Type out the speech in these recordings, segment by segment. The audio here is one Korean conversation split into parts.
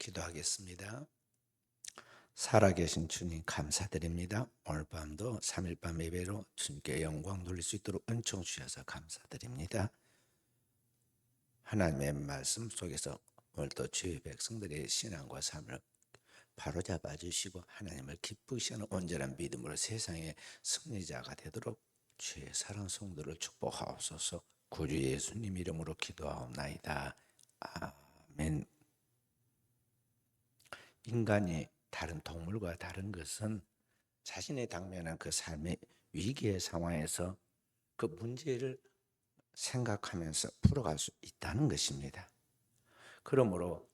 기도하겠습니다. 살아계신 주님 감사드립니다. 오늘 밤도 3일밤 예배로 주님께 영광 돌릴 수 있도록 은총 주셔서 감사드립니다. 하나님의 말씀 속에서 오늘도 주의 백성들의 신앙과 삶을 바로잡아 주시고 하나님을 기쁘시게 하는 온전한 믿음으로 세상의 승리자가 되도록 주의 사랑 성도를 축복하옵소서. 구주 예수님 이름으로 기도하옵나이다. 아멘. 인간이 다른 동물과 다른 것은 자신의 당면한 그 삶의 위기의 상황에서 그 문제를 생각하면서 풀어갈 수 있다는 것입니다. 그러므로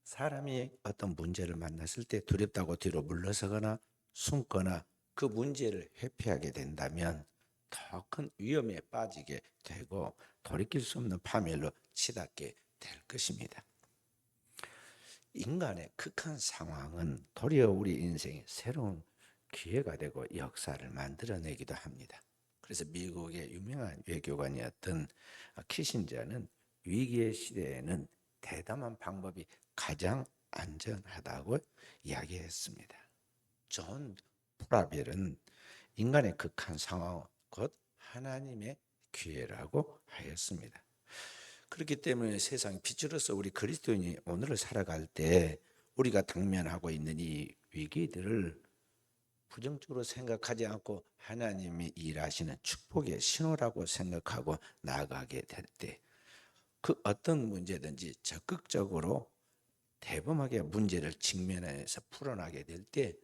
사람이 어떤 문제를 만났을 때 두렵다고 뒤로 물러서거나 숨거나 그 문제를 회피하게 된다면 더 큰 위험에 빠지게 되고 돌이킬 수 없는 파멸로 치닫게 될 것입니다. 인간의 극한 상황은 도리어 우리 인생의 새로운 기회가 되고 역사를 만들어내기도 합니다. 그래서 미국의 유명한 외교관이었던 키신저는 위기의 시대에는 대담한 방법이 가장 안전하다고 이야기했습니다. 존 프라벨은 인간의 극한 상황 곧 하나님의 기회라고 하였습니다. 그렇기 때문에 세상 빛으로서 우리 그리스도인이 오늘을 살아갈 때 우리가 당면하고 있는 이 위기들을 부정적으로 생각하지 않고 하나님이 일하시는 축복의 신호라고 생각하고 나아가게 될 때 그 어떤 문제든지 적극적으로 대범하게 문제를 직면해서 풀어나게 될 때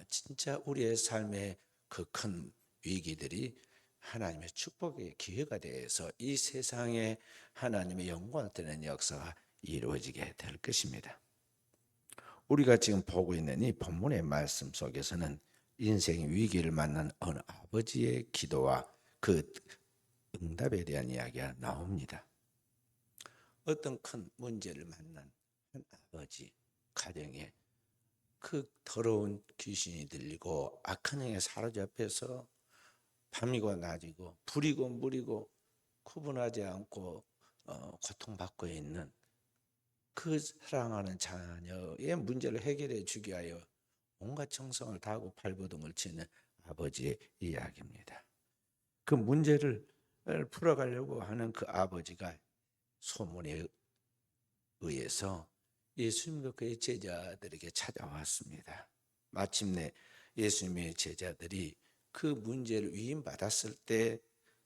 진짜 우리의 삶의 그 큰 위기들이 하나님의 축복의 기회가 되어서 이 세상에 하나님의 영광을 드리는 역사가 이루어지게 될 것입니다. 우리가 지금 보고 있는 이 본문의 말씀 속에서는 인생의 위기를 만난 어느 아버지의 기도와 그 응답에 대한 이야기가 나옵니다. 어떤 큰 문제를 만난 한 아버지 가정에 그 더러운 귀신이 들리고 악한 영에 사로잡혀서 밤이고 낮이고 불이고 물이고 구분하지 않고 고통받고 있는 그 사랑하는 자녀의 문제를 해결해 주기 위하여 온갖 정성을 다하고 발버둥을 치는 아버지의 이야기입니다. 그 문제를 풀어가려고 하는 그 아버지가 소문에 의해서 예수님과 그의 제자들에게 찾아왔습니다. 마침내 예수님의 제자들이 그 문제를 위임받았을 때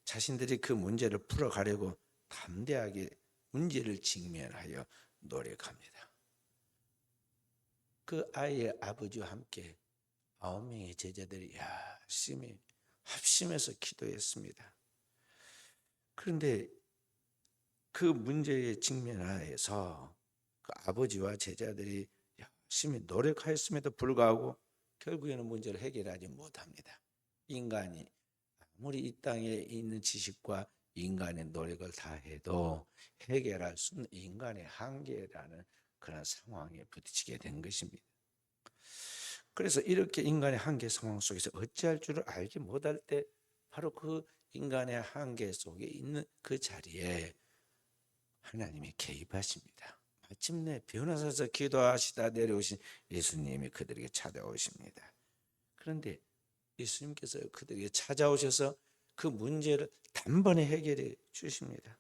자신들이 그 문제를 풀어가려고 담대하게 문제를 직면하여 노력합니다. 그 아이의 아버지와 함께 9명의 제자들이 열심히 합심해서 기도했습니다. 그런데 그 문제에 직면하여서 그 아버지와 제자들이 열심히 노력하였음에도 불구하고 결국에는 문제를 해결하지 못합니다. 인간이 아무리 이 땅에 있는 지식과 인간의 노력을 다해도 해결할 수 없는 인간의 한계라는 그런 상황에 부딪히게 된 것입니다. 그래서 이렇게 인간의 한계 상황 속에서 어찌할 줄을 알지 못할 때 바로 그 인간의 한계 속에 있는 그 자리에 하나님이 개입하십니다. 마침내 변호사에서 기도하시다 내려오신 예수님이 그들에게 찾아오십니다. 그런데 예수님께서 그들에게 찾아오셔서 그 문제를 단번에 해결해 주십니다.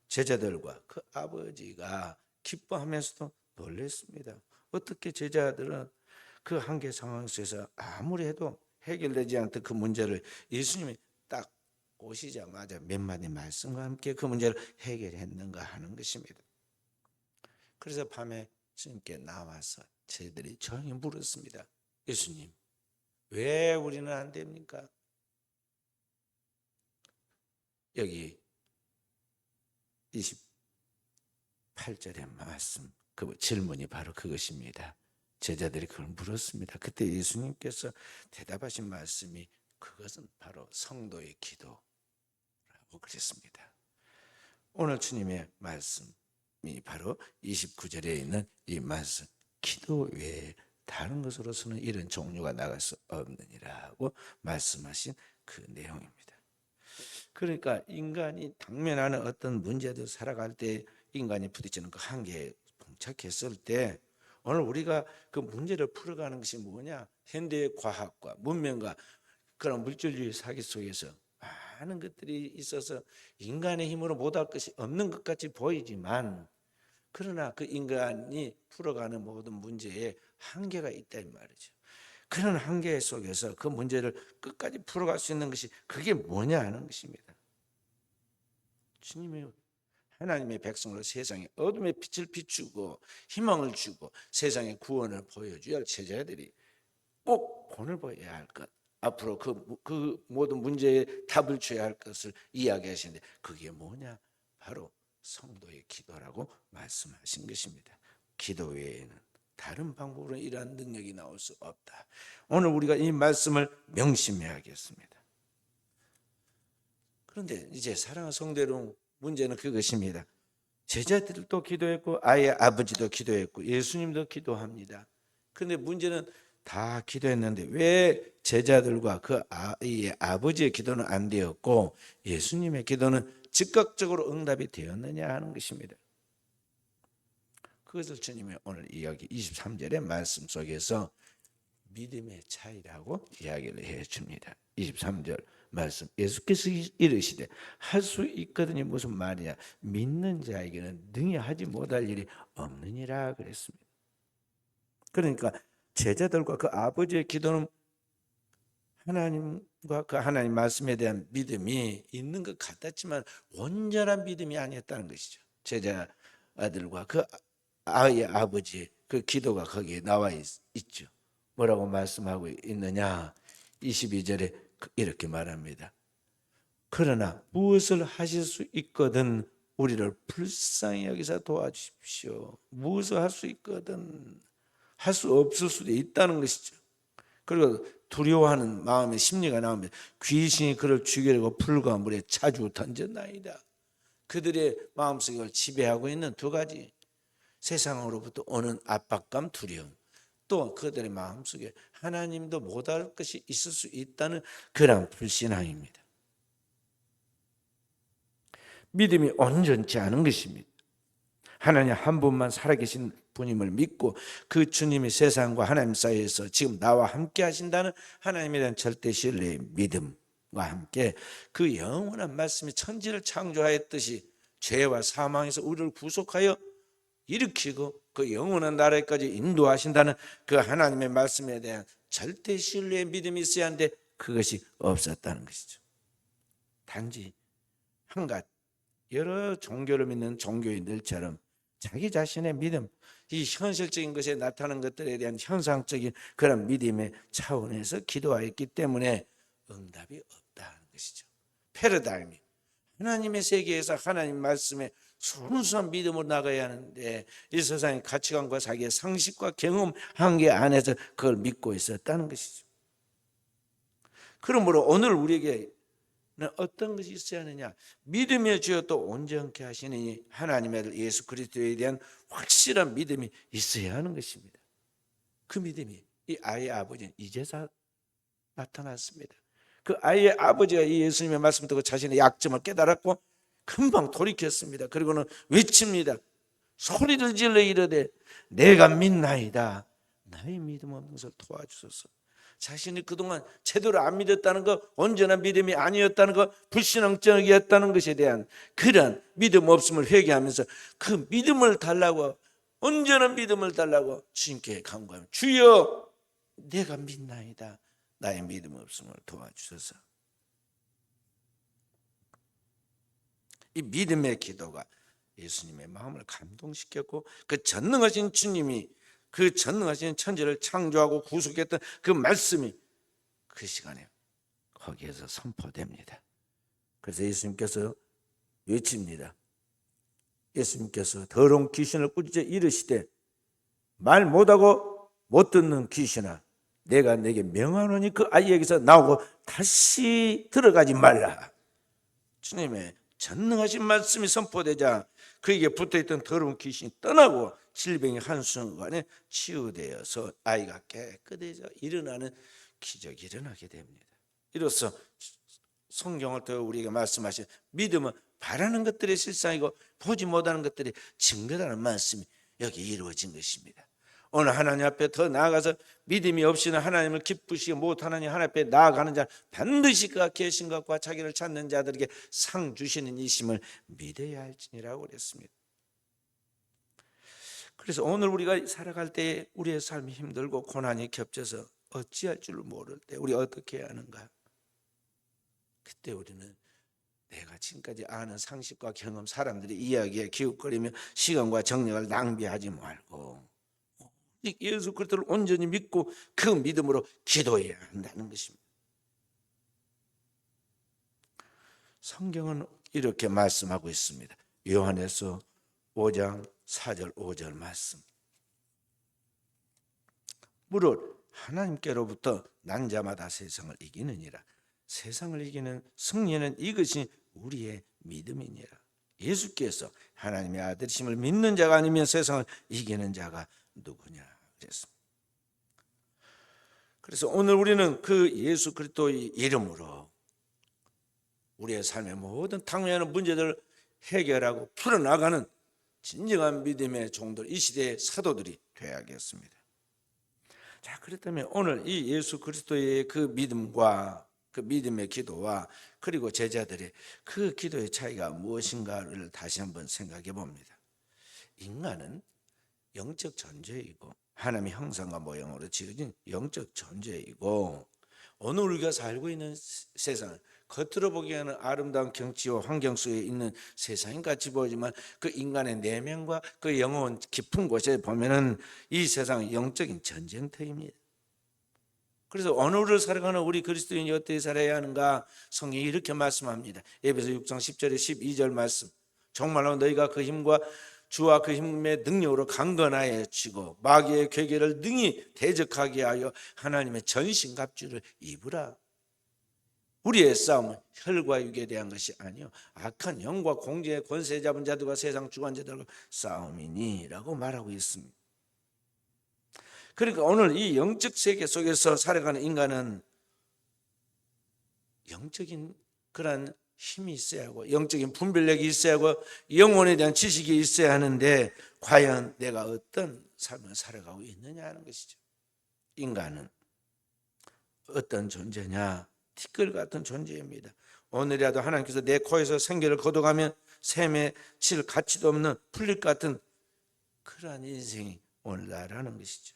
제자들과 그 아버지가 기뻐하면서도 놀랐습니다. 어떻게 제자들은 그 한계 상황 속에서 아무리 해도 해결되지 않던 그 문제를 예수님이 딱 오시자마자 몇 마디 말씀과 함께 그 문제를 해결했는가 하는 것입니다. 그래서 밤에 주님께 나와서 저희들이 조용히 물었습니다. 예수님, 왜 우리는 안 됩니까? 여기 28절의 말씀, 그 질문이 바로 그것입니다. 제자들이 그걸 물었습니다. 그때 예수님께서 대답하신 말씀이 그것은 바로 성도의 기도라고 그랬습니다. 오늘 주님의 말씀이 바로 29절에 있는 이 말씀, 기도 외에 다른 것으로서는 이런 종류가 나갈 수 없느니라고 말씀하신 그 내용입니다. 그러니까 인간이 당면하는 어떤 문제도 살아갈 때 인간이 부딪히는 그 한계에 정착했을 때 오늘 우리가 그 문제를 풀어가는 것이 뭐냐? 현대의 과학과 문명과 그런 물질주의 사기 속에서 많은 것들이 있어서 인간의 힘으로 못할 것이 없는 것 같이 보이지만, 그러나 그 인간이 풀어가는 모든 문제에 한계가 있다 이 말이죠. 그런 한계 속에서 그 문제를 끝까지 풀어갈 수 있는 것이 그게 뭐냐 하는 것입니다. 주님의 하나님의 백성으로 세상에 어둠의 빛을 비추고 희망을 주고 세상에 구원을 보여줘야 할 제자들이 꼭 본을 보여야 할 것, 앞으로 그 모든 문제에 답을 줘야 할 것을 이야기하시는데, 그게 뭐냐? 바로 성도의 기도라고 말씀하신 것입니다. 기도 외에는 다른 방법으로 이러한 능력이 나올 수 없다. 오늘 우리가 이 말씀을 명심해야겠습니다. 그런데 이제 사랑하는 성도 여러분, 문제는 그것입니다. 제자들도 기도했고 아이의 아버지도 기도했고 예수님도 기도합니다. 그런데 문제는 다 기도했는데 왜 제자들과 그 아이의 아버지의 기도는 안 되었고 예수님의 기도는 즉각적으로 응답이 되었느냐 하는 것입니다. 그것을 주님이 오늘 이야기 23절의 말씀 속에서 믿음의 차이라고 이야기를 해줍니다. 23절 말씀, 예수께서 이르시되 할 수 있거든요. 무슨 말이냐? 믿는 자에게는 능히 하지 못할 일이 없느니라 그랬습니다. 그러니까 제자들과 그 아버지의 기도는 하나님과 그 하나님 말씀에 대한 믿음이 있는 것 같았지만 온전한 믿음이 아니었다는 것이죠. 제자들과 그 아이의 아버지의 그 기도가 거기에 나와 있죠. 뭐라고 말씀하고 있느냐? 22절에 이렇게 말합니다. 그러나 무엇을 하실 수 있거든 우리를 불쌍히 여기서 도와주십시오. 무엇을 할 수 있거든, 할 수 없을 수도 있다는 것이죠. 그리고 두려워하는 마음의 심리가 나옵니다. 귀신이 그를 죽이려고 풀과 물에 자주 던졌나이다. 그들의 마음속을 지배하고 있는 두 가지, 세상으로부터 오는 압박감, 두려움, 또 그들의 마음속에 하나님도 못할 것이 있을 수 있다는 그런 불신앙입니다. 믿음이 온전치 않은 것입니다. 하나님 한 분만 살아계신 분임을 믿고 그 주님이 세상과 하나님 사이에서 지금 나와 함께 하신다는 하나님에 대한 절대 신뢰의 믿음과 함께 그 영원한 말씀이 천지를 창조하였듯이 죄와 사망에서 우리를 구속하여 일으키고 그 영원한 나라에까지 인도하신다는 그 하나님의 말씀에 대한 절대 신뢰의 믿음이 있어야 하는데 그것이 없었다는 것이죠. 단지 한갓 여러 종교를 믿는 종교인들처럼 자기 자신의 믿음, 이 현실적인 것에 나타나는 것들에 대한 현상적인 그런 믿음의 차원에서 기도하였기 때문에 응답이 없다는 것이죠. 패러다임이 하나님의 세계에서 하나님 말씀에 순수한 믿음으로 나가야 하는데 이 세상의 가치관과 자기의 상식과 경험 한계 안에서 그걸 믿고 있었다는 것이죠. 그러므로 오늘 우리에게 어떤 것이 있어야 하느냐? 믿음의 주여 또 온전케 하시니 하나님의 아들 예수 그리스도에 대한 확실한 믿음이 있어야 하는 것입니다. 그 믿음이 이 아이의 아버지는 이제서 나타났습니다. 그 아이의 아버지가 이 예수님의 말씀 듣고 자신의 약점을 깨달았고 금방 돌이켰습니다. 그리고는 외칩니다. 소리를 질러 이르되 내가 믿나이다. 나의 믿음 없는 것을 도와주소서. 자신이 그동안 제대로 안 믿었다는 것, 온전한 믿음이 아니었다는 것, 불신앙적이었다는 것에 대한 그런 믿음 없음을 회개하면서 그 믿음을 달라고, 온전한 믿음을 달라고 주님께 간구하면 주여 내가 믿나이다. 나의 믿음 없음을 도와주소서. 이 믿음의 기도가 예수님의 마음을 감동시켰고 그 전능하신 주님이 그 전능하신 천지를 창조하고 구속했던 그 말씀이 그 시간에 거기에서 선포됩니다. 그래서 예수님께서 외칩니다. 예수님께서 더러운 귀신을 꾸짖어 이르시되 말 못하고 못 듣는 귀신아 내가 내게 명하노니 그 아이에게서 나오고 다시 들어가지 말라. 주님의 전능하신 말씀이 선포되자 그에게 붙어있던 더러운 귀신이 떠나고 질병이 한순간에 치유되어서 아이가 깨끗해져 일어나는 기적이 일어나게 됩니다. 이로써 성경을 통해 우리에게 말씀하신 믿음은 바라는 것들의 실상이고 보지 못하는 것들의 증거라는 말씀이 여기 이루어진 것입니다. 오늘 하나님 앞에 더 나아가서 믿음이 없이는 하나님을 기쁘시게 못하느니 하나님 앞에 나아가는 자 반드시 그가 계신 것과 자기를 찾는 자들에게 상 주시는 이심을 믿어야 할지니라고 그랬습니다. 그래서 오늘 우리가 살아갈 때 우리의 삶이 힘들고 고난이 겹쳐서 어찌할 줄 모를 때 우리 어떻게 해야 하는가? 그때 우리는 내가 지금까지 아는 상식과 경험, 사람들의 이야기에 기웃거리며 시간과 정력을 낭비하지 말고 예수 그리스도를 온전히 믿고 그 믿음으로 기도해야 한다는 것입니다. 성경은 이렇게 말씀하고 있습니다. 요한에서 5장 4절 5절 말씀. 무릇 하나님께로부터 난 자마다 세상을 이기느니라. 세상을 이기는 승리는 이것이 우리의 믿음이니라. 예수께서 하나님의 아들이심을 믿는 자가 아니면 세상을 이기는 자가 누구냐 그랬습니다. 그래서 오늘 우리는 그 예수 그리스도의 이름으로 우리의 삶의 모든 당면한 문제들을 해결하고 풀어나가는 진정한 믿음의 종들, 이 시대의 사도들이 되어야겠습니다. 자, 그렇다면 오늘 이 예수 그리스도의 그 믿음과 그 믿음의 기도와 그리고 제자들의 그 기도의 차이가 무엇인가를 다시 한번 생각해 봅니다. 인간은 영적 존재이고 하나님의 형상과 모형으로 지어진 영적 존재이고 오늘 우리가 살고 있는 세상은 겉으로 보기에는 아름다운 경치와 환경 속에 있는 세상인 같이 보이지만 그 인간의 내면과 그 영혼 깊은 곳에 보면은 이 세상은 영적인 전쟁터입니다. 그래서 오늘을 살아가는 우리 그리스도인이 어떻게 살아야 하는가? 성경이 이렇게 말씀합니다. 에베소 6장 10절에 12절 말씀. 정말로 너희가 그 힘과 주와 그 힘의 능력으로 강건하여 치고 마귀의 괴계를 능히 대적하게 하여 하나님의 전신갑주를 입으라. 우리의 싸움은 혈과 육에 대한 것이 아니요 악한 영과 공중의 권세 잡은 자들과 세상 주관자들과 싸움이니 라고 말하고 있습니다. 그러니까 오늘 이 영적 세계 속에서 살아가는 인간은 영적인 그런 힘이 있어야 하고 영적인 분별력이 있어야 하고 영혼에 대한 지식이 있어야 하는데 과연 내가 어떤 삶을 살아가고 있느냐 하는 것이죠. 인간은 어떤 존재냐? 티끌 같은 존재입니다. 오늘이라도 하나님께서 내 코에서 생기를 걷어가면 샘에 칠 가치도 없는 풀잎 같은 그러한 인생이 오늘날하는 것이죠.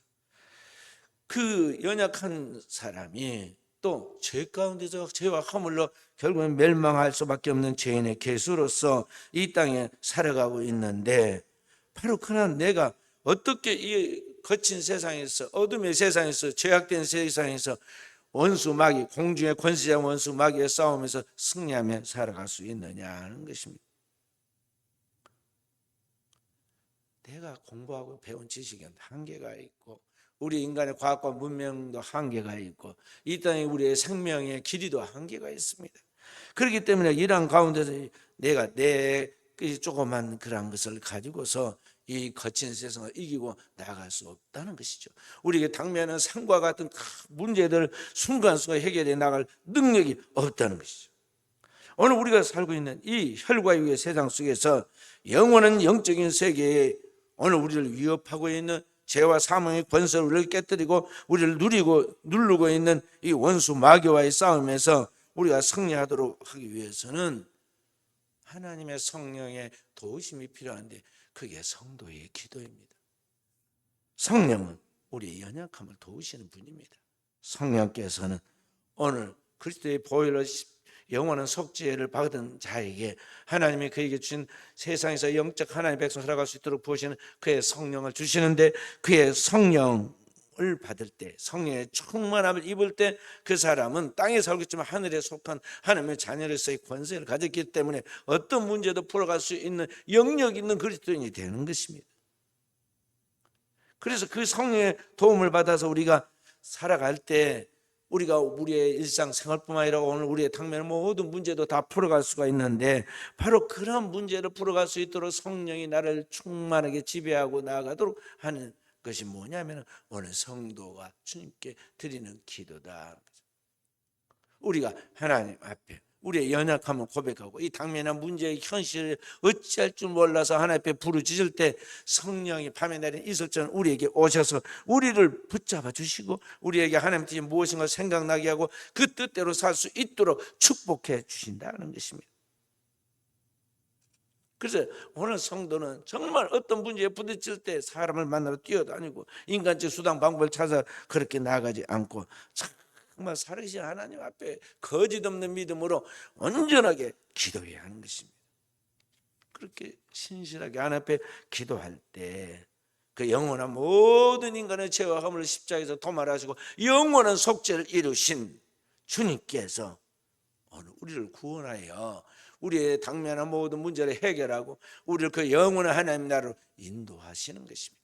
그 연약한 사람이 또 죄 가운데서 죄와 허물로 결국은 멸망할 수밖에 없는 죄인의 개수로서 이 땅에 살아가고 있는데 바로 그러나 내가 어떻게 이 거친 세상에서 어둠의 세상에서 죄악된 세상에서 원수 마귀 공중의 권세자 원수 마귀의 싸움에서 승리하며 살아갈 수 있느냐 하는 것입니다. 내가 공부하고 배운 지식은 한계가 있고 우리 인간의 과학과 문명도 한계가 있고 이 땅에 우리의 생명의 길이도 한계가 있습니다. 그렇기 때문에 이러한 가운데서 내가 내 조그만 그런 것을 가지고서 이 거친 세상을 이기고 나아갈 수 없다는 것이죠. 우리에게 당면한 산과 같은 문제들 순간순간 해결해 나갈 능력이 없다는 것이죠. 오늘 우리가 살고 있는 이 혈과 육의 세상 속에서 영원한 영적인 세계에 오늘 우리를 위협하고 있는 죄와 사망의 권세를 우리를 깨뜨리고 우리를 누르고 있는 이 원수 마귀와의 싸움에서 우리가 승리하도록 하기 위해서는 하나님의 성령의 도우심이 필요한데 그게 성도의 기도입니다. 성령은 우리의 연약함을 도우시는 분입니다. 성령께서는 오늘 그리스도의 보혈로 영원한 속죄를 받은 자에게 하나님이 그에게 주신 세상에서 영적 하나님의 백성 살아갈 수 있도록 부으시는 그의 성령을 주시는데 그의 성령을 받을 때 성령의 충만함을 입을 때 그 사람은 땅에 살고 있지만 하늘에 속한 하나님의 자녀로서의 권세를 가졌기 때문에 어떤 문제도 풀어갈 수 있는 영역 있는 그리스도인이 되는 것입니다. 그래서 그 성령의 도움을 받아서 우리가 살아갈 때 우리가 우리의 일상생활뿐만 아니라 오늘 우리의 당면의 모든 문제도 다 풀어갈 수가 있는데 바로 그런 문제를 풀어갈 수 있도록 성령이 나를 충만하게 지배하고 나아가도록 하는 것이 뭐냐면 오늘 성도가 주님께 드리는 기도다. 우리가 하나님 앞에 우리의 연약함을 고백하고 이 당면한 문제의 현실을 어찌할 줄 몰라서 하나님 앞에 부르짖을 때 성령이 밤에 내린 이슬처럼 우리에게 오셔서 우리를 붙잡아 주시고 우리에게 하나님 뜻이 무엇인가 생각나게 하고 그 뜻대로 살 수 있도록 축복해 주신다는 것입니다. 그래서 오늘 성도는 정말 어떤 문제에 부딪힐 때 사람을 만나러 뛰어다니고 인간적 수단 방법을 찾아 그렇게 나가지 않고 정말 살아계신 하나님 앞에 거짓 없는 믿음으로 온전하게 기도해야 하는 것입니다. 그렇게 신실하게 하나님 앞에 기도할 때 그 영원한 모든 인간의 죄와 허물을 십자가에서 도말하시고 영원한 속죄를 이루신 주님께서 오늘 우리를 구원하여 우리의 당면한 모든 문제를 해결하고 우리를 그 영원한 하나님 나라로 인도하시는 것입니다.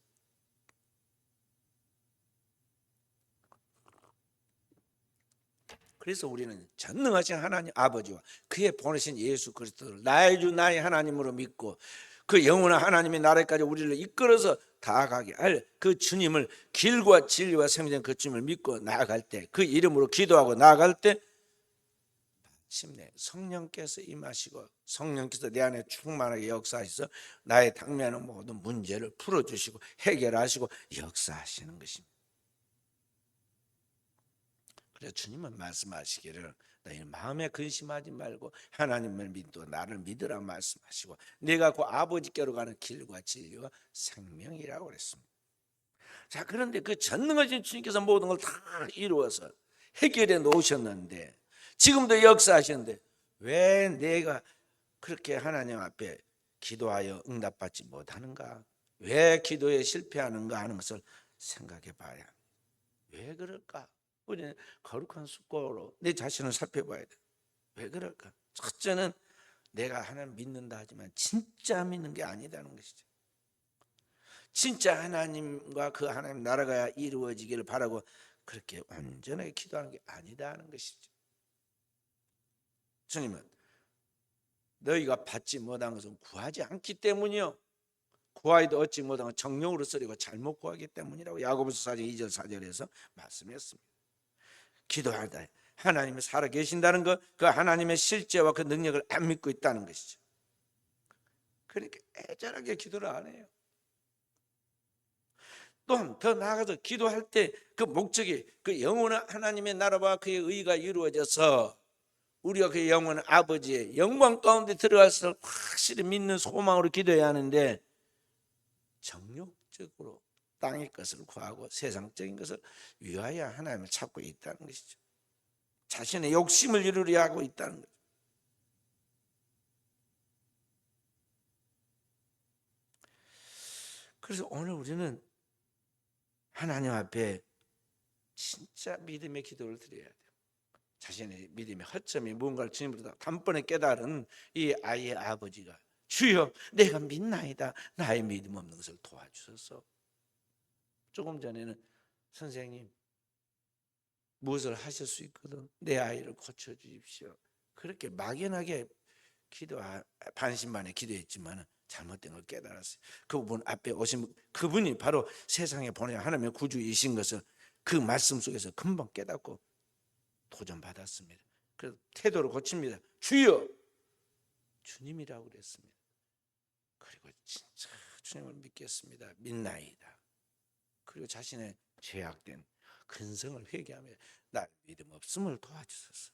그래서 우리는 전능하신 하나님 아버지와 그의 보내신 예수 그리스도를 나의 주 나의 하나님으로 믿고 그 영원한 하나님의 나라까지 우리를 이끌어서 다가가게 할 그 주님을 길과 진리와 생명 그 주님을 믿고 나아갈 때 그 이름으로 기도하고 나아갈 때 마침내 성령께서 임하시고 성령께서 내 안에 충만하게 역사하셔서 나의 당면한 모든 문제를 풀어주시고 해결하시고 역사하시는 것입니다. 그래서 주님은 말씀하시기를 너희 마음에 근심하지 말고 하나님을 믿고 나를 믿으라 말씀하시고 내가 그 아버지께로 가는 길과 진리와 생명이라고 그랬습니다. 자, 그런데 그 전능하신 주님께서 모든 걸 다 이루어서 해결해 놓으셨는데 지금도 역사하시는데 왜 내가 그렇게 하나님 앞에 기도하여 응답받지 못하는가? 왜 기도에 실패하는가 하는 것을 생각해 봐야 합니다. 왜 그럴까? 우리는 거룩한 습관으로 내 자신을 살펴봐야 돼. 왜 그럴까? 첫째는 내가 하나님 믿는다 하지만 진짜 믿는 게 아니다는 것이죠. 진짜 하나님과 그 하나님 나라가 이루어지기를 바라고 그렇게 온전하게 기도하는 게 아니다 하는 것이죠. 주님은 너희가 받지 못한 것은 구하지 않기 때문이요 구하여도 얻지 못한 건 정령으로 쓰리고 잘못 구하기 때문이라고 야고보서 4장 2절 4절에서 말씀했습니다. 기도하다 하나님이 살아계신다는 것, 그 하나님의 실제와 그 능력을 안 믿고 있다는 것이죠. 그러니까 애절하게 기도를 안 해요. 또 더 나아가서 기도할 때 그 목적이 그 영원한 하나님의 나라와 그의 의가 이루어져서 우리가 그 영원한 아버지의 영광 가운데 들어가서 확실히 믿는 소망으로 기도해야 하는데 정욕적으로 땅의 것을 구하고 세상적인 것을 위하여 하나님을 찾고 있다는 것이죠. 자신의 욕심을 이루려 하고 있다는 거죠. 그래서 오늘 우리는 하나님 앞에 진짜 믿음의 기도를 드려야 돼요. 자신의 믿음의 허점이 무언가를 주님으로부터 단번에 깨달은 이 아이의 아버지가 주여 내가 믿나이다 나의 믿음 없는 것을 도와주소서. 조금 전에는 선생님 무엇을 하실 수 있거든 내 아이를 고쳐주십시오 그렇게 막연하게 반신반의 기도했지만 잘못된 걸 깨달았어요. 그분 앞에 오신 그분이 바로 세상에 보내야 하나님의 구주이신 것을 그 말씀 속에서 금방 깨닫고 도전받았습니다. 그래서 태도를 고칩니다. 주여 주님이라고 그랬습니다. 그리고 진짜 주님을 믿겠습니다. 믿나이다. 그리고 자신의 죄악된 근성을 회개하며 나 믿음 없음을 도와주소서.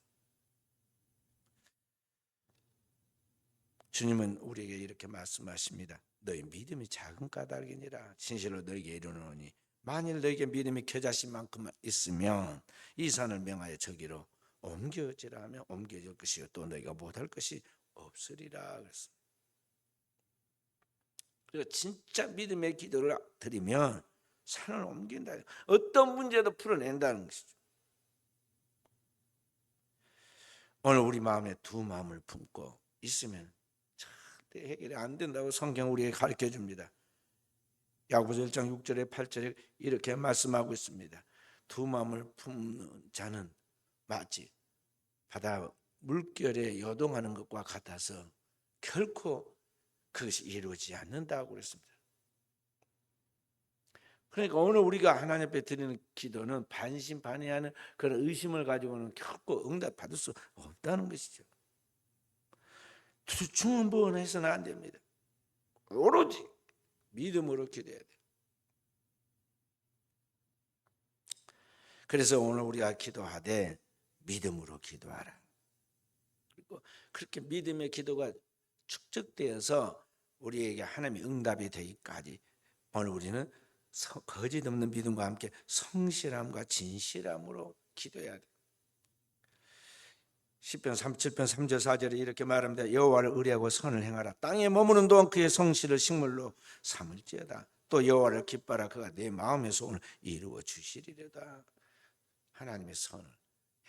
주님은 우리에게 이렇게 말씀하십니다. 너희 믿음이 작은 까닭이니라 진실로 너희에게 이르노니 만일 너희에게 믿음이 겨자씨 만큼만 있으면 이 산을 명하여 저기로 옮겨지라 하면 옮겨질 것이요 또 너희가 못할 것이 없으리라 그랬습니다. 그리고 진짜 믿음의 기도를 드리면 산을 옮긴다. 어떤 문제도 풀어낸다는 것이죠. 오늘 우리 마음에 두 마음을 품고 있으면 절대 해결이 안 된다고 성경 우리에게 가르쳐 줍니다. 야고보서 1장 6절에 8절에 이렇게 말씀하고 있습니다. 두 마음을 품는 자는 마치 바다 물결에 요동하는 것과 같아서 결코 그것이 이루어지지 않는다고 그랬습니다. 그러니까 오늘 우리가 하나님 앞에 드리는 기도는 반신반의하는 그런 의심을 가지고는 결코 응답받을 수 없다는 것이죠. 중언부언해서는 안 됩니다. 오로지 믿음으로 기도해야 돼요. 그래서 오늘 우리가 기도하되 믿음으로 기도하라. 그리고 그렇게 믿음의 기도가 축적되어서 우리에게 하나님의 응답이 되기까지 오늘 우리는 거짓 없는 믿음과 함께 성실함과 진실함으로 기도해야 돼요. 시편 37편 3절 4절에 이렇게 말합니다. 여호와를 의뢰하고 선을 행하라. 땅에 머무는 동안 그의 성실을 식물로 삼을지어다. 또 여호와를 기뻐하라. 그가 내 마음의 소원을 이루어 주시리로다. 하나님의 선을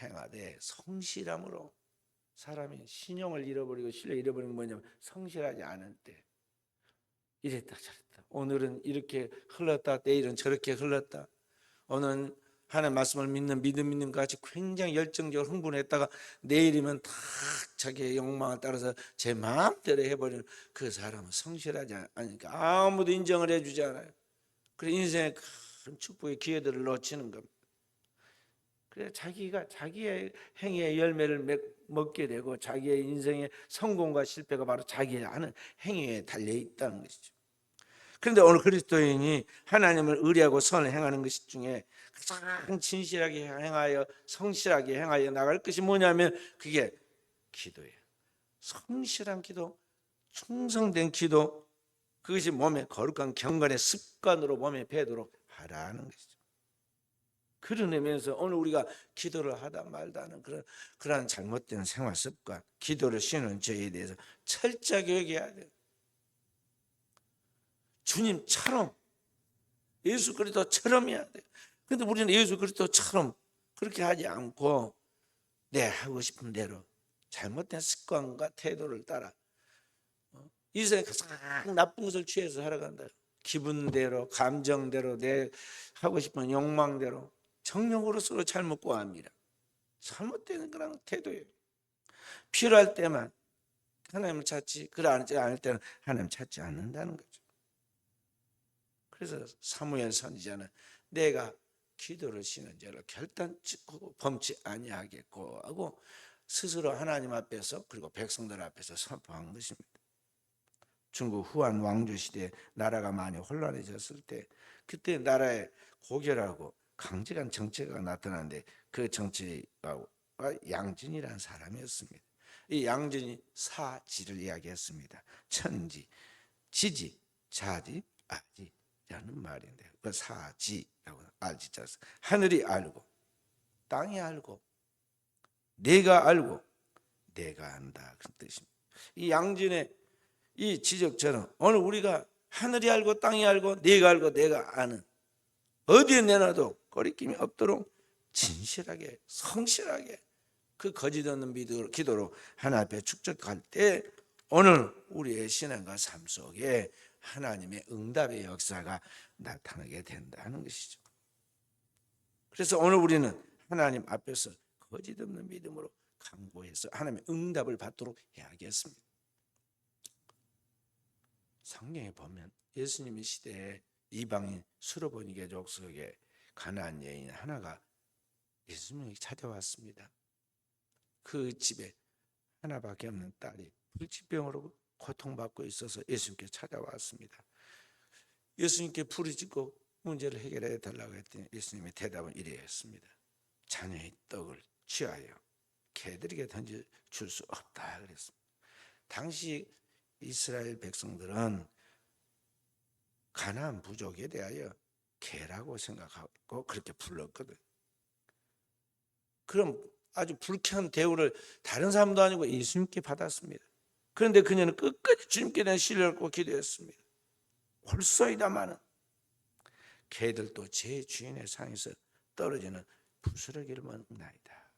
행하되 성실함으로. 사람이 신용을 잃어버리고 신뢰 잃어버리는 건 뭐냐면 성실하지 않을 때 이랬다 저랬다. 오늘은 이렇게 흘렀다, 내일은 저렇게 흘렀다. 오늘 하나님 말씀을 믿는 믿음 있는 것 같이 굉장히 열정적으로 흥분했다가 내일이면 다 자기의 욕망을 따라서 제 마음대로 해버리는 그 사람은 성실하지 않으니까 아무도 인정을 해주지 않아요. 그래서 인생의 큰 축복의 기회들을 놓치는 겁니다. 그래서 자기가 자기의 행위의 열매를 먹게 되고 자기의 인생의 성공과 실패가 바로 자기의 하는 행위에 달려 있다는 것이죠. 그런데 오늘 그리스도인이 하나님을 의뢰하고 선을 행하는 것 중에 가장 진실하게 행하여 성실하게 행하여 나갈 것이 뭐냐면 그게 기도예요. 성실한 기도, 충성된 기도, 그것이 몸에 거룩한 경건의 습관으로 몸에 배도록 하라는 것이죠. 그런 의미에서 오늘 우리가 기도를 하다 말다 하는 그러한 잘못된 생활 습관, 기도를 쉬는 죄에 대해서 철저하게 얘기해야 돼요. 주님처럼, 예수 그리스도처럼 해야 돼요. 그런데 우리는 예수 그리스도처럼 그렇게 하지 않고 내 하고 싶은 대로 잘못된 습관과 태도를 따라 이 세상에 가장 나쁜 것을 취해서 살아간다. 기분대로, 감정대로, 내 하고 싶은 욕망대로 정욕으로 서로 잘못 구합니다. 잘못된 그런 태도예요. 필요할 때만 하나님을 찾지, 그러지 않을 때는 하나님 찾지 않는다는 거죠. 그래서 사무엘 선지자는 내가 기도를 쉬는 죄를 결단짓고 범치 아니하겠고 하고 스스로 하나님 앞에서 그리고 백성들 앞에서 선포한 것입니다. 중국 후한 왕조 시대에 나라가 많이 혼란해졌을 때 그때 나라에 고결하고 강직한 정치가 나타났는데 그 정치가 양진이라는 사람이었습니다. 이 양진이 사지를 이야기했습니다. 천지, 지지, 자지, 아지라는 말인데요. 그 사지라고 알지자 하늘이 알고 땅이 알고 내가 알고 내가 안다 그 뜻입니다. 이 양진의 이 지적처럼 오늘 우리가 하늘이 알고 땅이 알고 내가 알고 내가 아는 어디에 내놔도 거리낌이 없도록 진실하게 성실하게 그 거짓 없는 기도로 하나님 앞에 축적할 때 오늘 우리의 신앙과 삶 속에 하나님의 응답의 역사가 나타나게 된다는 것이죠. 그래서 오늘 우리는 하나님 앞에서 거짓 없는 믿음으로 강구해서 하나님의 응답을 받도록 해야겠습니다. 성경에 보면 예수님의 시대에 이방인 수로보니게족 속에 가나안 여인 하나가 예수님을 찾아왔습니다. 그 집에 하나밖에 없는 딸이 불치병으로 고통받고 있어서 예수님께 찾아왔습니다. 예수님께 부르짖고 문제를 해결해 달라고 했더니 예수님의 대답은 이랬습니다. 자녀의 떡을 취하여 개들에게 던져 줄 수 없다 그랬습니다. 당시 이스라엘 백성들은 가나안 부족에 대하여 개라고 생각하고 그렇게 불렀거든. 그럼 아주 불쾌한 대우를 다른 사람도 아니고 예수님께 받았습니다. 그런데 그녀는 끝까지 주님께 대한 신뢰를 갖고 기도했습니다. 홀소이다마는 개들도 제 주인의 상에서 떨어지는 부스러기를 먹나이다.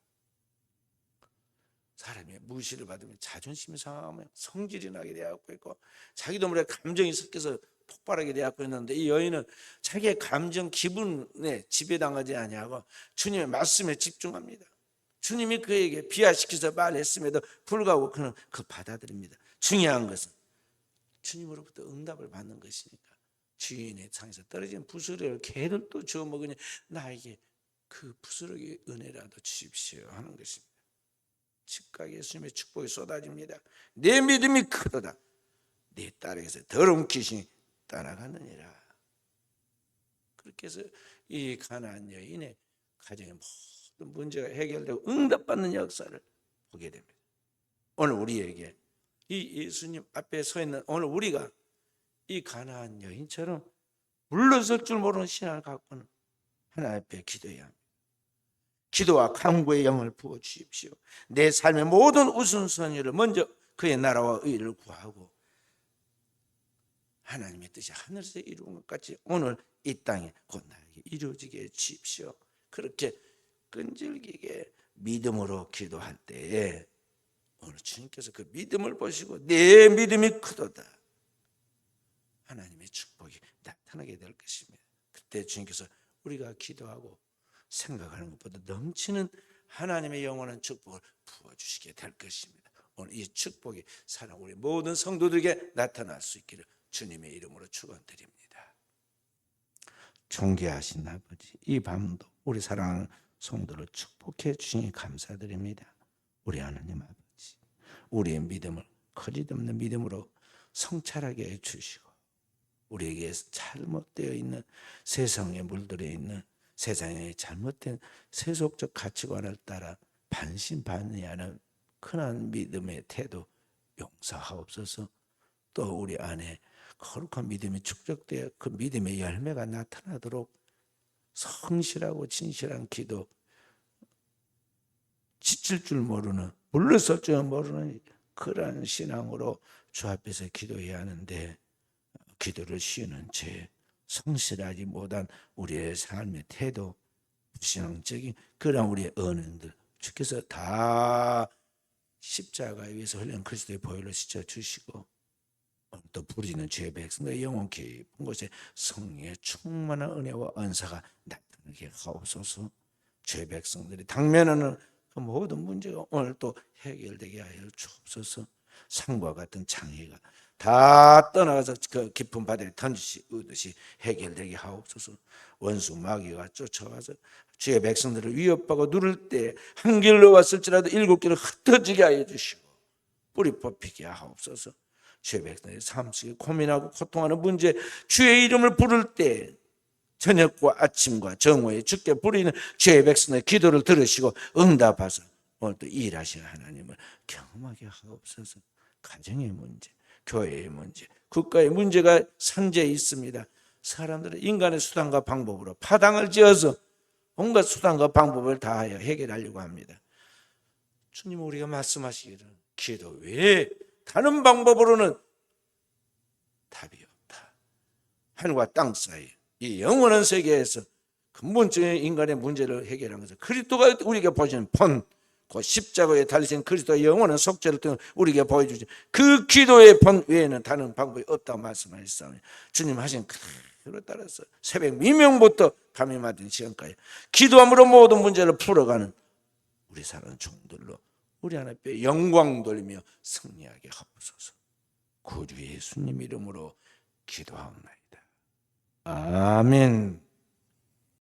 사람이 무시를 받으면 자존심이 상하면 성질이 나게 되었고 있고 자기도 모르게 감정이 섞여서 폭발하게 되었고 있는데 이 여인은 자기의 감정 기분에 지배당하지 아니하고 주님의 말씀에 집중합니다. 주님이 그에게 비하시켜서 말했음에도 불구하고 그는 그 받아들입니다. 중요한 것은 주님으로부터 응답을 받는 것이니까 주인의 상에서 떨어진 부스러기를 개들도 주워 먹으니 나에게 그 부스러기 은혜라도 주십시오 하는 것입니다. 즉각 예수님의 축복이 쏟아집니다. 내 믿음이 크도다. 내 딸에게서 더러운 귀신이 떠나가느니라. 그렇게 해서 이 가나안 여인의 가정의 모든 문제가 해결되고 응답받는 역사를 보게 됩니다. 오늘 우리에게 이 예수님 앞에 서 있는 오늘 우리가 이 가나안 여인처럼 물러설 줄 모르는 신앙을 갖고는 하나님 앞에 기도해야 합니다. 기도와 간구의 영을 부어 주십시오. 내 삶의 모든 우선순위를 먼저 그의 나라와 의를 구하고 하나님의 뜻이 하늘에서 이루어진 것 같이 오늘 이 땅에 곧 나에게 이루어지게 해 주십시오. 그렇게 끈질기게 믿음으로 기도할 때에 오늘 주님께서 그 믿음을 보시고 내 믿음이 크도다, 하나님의 축복이 나타나게 될 것입니다. 그때 주님께서 우리가 기도하고 생각하는 것보다 넘치는 하나님의 영원한 축복을 부어주시게 될 것입니다. 오늘 이 축복이 사랑 우리 모든 성도들에게 나타날 수 있기를 주님의 이름으로 축원드립니다. 존귀하신 아버지, 이 밤도 우리 사랑하는 성도를 축복해 주시니 감사드립니다. 우리 하나님 아버지, 우리의 믿음을 거짓없는 믿음으로 성찰하게 해주시고 우리에게 잘못되어 있는 세상에 물들어 있는 세상의 잘못된 세속적 가치관을 따라 반신반의하는 흔한 믿음의 태도 용서하옵소서. 또 우리 안에 거룩한 믿음이 축적되어 그 믿음의 열매가 나타나도록 성실하고 진실한 기도, 지칠 줄 모르는, 물러설 줄 모르는 그러한 신앙으로 주 앞에서 기도해야 하는데 기도를 쉬는 채 성실하지 못한 우리의 삶의 태도, 불신앙적인 그런 우리의 언행들 주께서 다 십자가에 위해서 흘린 그리스도의 보혈로 씻어주시고 또 부르짖는 죄의 백성들의 영혼 깊은 곳에 성령의 충만한 은혜와 은사가 나타나게 하옵소서. 죄의 백성들이 당면하는 그 모든 문제가 오늘 또 해결되게 하여 주옵소서. 산과 같은 장애가 다 떠나가서 그 깊은 바다에 던지듯이 해결되게 하옵소서. 원수 마귀가 쫓아와서 주의 백성들을 위협하고 누를 때 한 길로 왔을지라도 7길을 흩어지게 하여 주시고 뿌리 뽑히게 하옵소서. 주의 백성들의 삶 속에 고민하고 고통하는 문제, 주의 이름을 부를 때 저녁과 아침과 정오에 주께 부르는 주의 백성의 기도를 들으시고 응답하사 오늘 또 일하시는 하나님을 경험하게 하옵소서. 가정의 문제, 교회의 문제, 국가의 문제가 산재해 있습니다. 사람들은 인간의 수단과 방법으로 파당을 지어서 온갖 수단과 방법을 다하여 해결하려고 합니다. 주님, 우리가 말씀하시기를 기도 외에 다른 방법으로는 답이 없다. 하늘과 땅 사이 이 영원한 세계에서 근본적인 인간의 문제를 해결하는 것은 그리스도가 우리에게 보여주는 본, 그 십자가에 달리신 그리스도의 영원한 속죄를 통해 우리에게 보여주신 그 기도의 본 외에는 다른 방법이 없다고 말씀하셨습니다. 주님 하신 그대로 따라서 새벽 미명부터 밤이 맞은 시간까지 기도함으로 모든 문제를 풀어가는 우리 사랑하는 종들로 우리 하나님께 영광 돌리며 승리하게 하옵소서. 구주 예수님 이름으로 기도하옵나이다. 아멘.